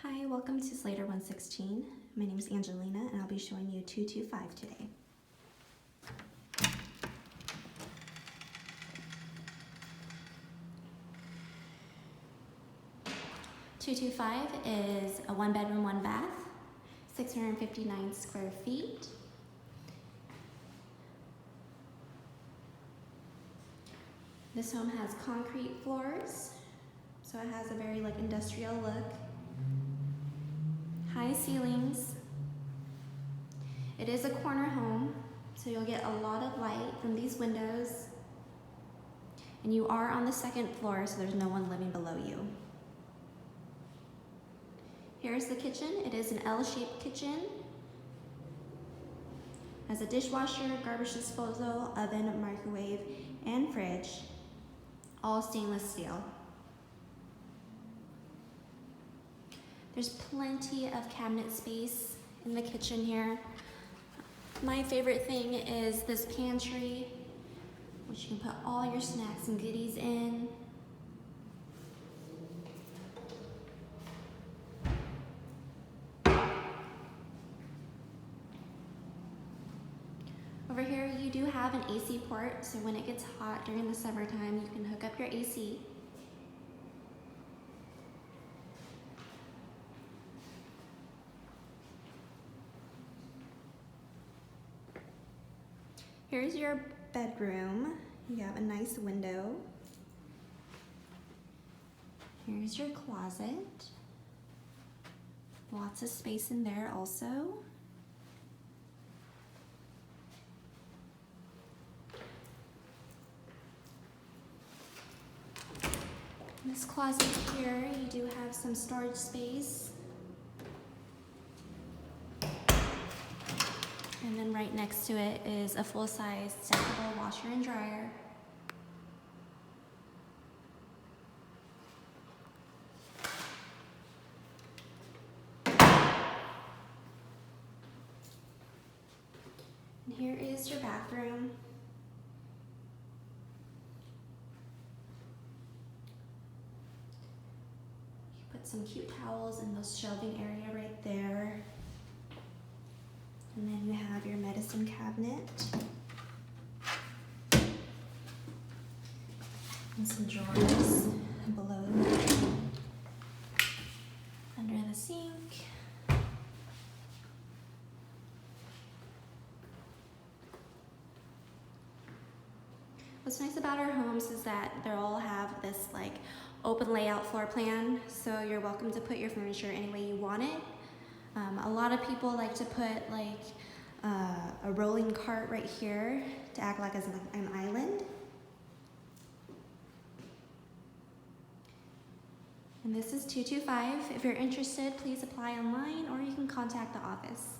Hi, welcome to Slater 116. My name is Angelina and I'll be showing you 225 today. .225 is a 1-bedroom, 1-bath, 659 square feet. This home has concrete floors, so it has a very industrial look. High ceilings. It is a corner home, so you'll get a lot of light from these windows. And you are on the second floor, so there's no one living below you. Here's the kitchen. It is an L-shaped kitchen. Has a dishwasher, garbage disposal, oven, microwave, and fridge. All stainless steel. There's plenty of cabinet space in the kitchen here. My favorite thing is this pantry, which you can put all your snacks and goodies in. Over here you do have an AC port, so when it gets hot during the summertime, you can hook up your AC. Here's your bedroom. You have a nice window. Here's your closet. Lots of space in there also. In this closet here, you do have some storage space. And then right next to it is a full-size stackable washer and dryer. And here is your bathroom. You put some cute towels in this shelving area right there. And then you have your medicine cabinet. And some drawers below. Under the sink. What's nice about our homes is that they all have this open layout floor plan, so you're welcome to put your furniture any way you want it. A lot of people like to put a rolling cart right here to act like as an island. And this is 225. If you're interested, please apply online or you can contact the office.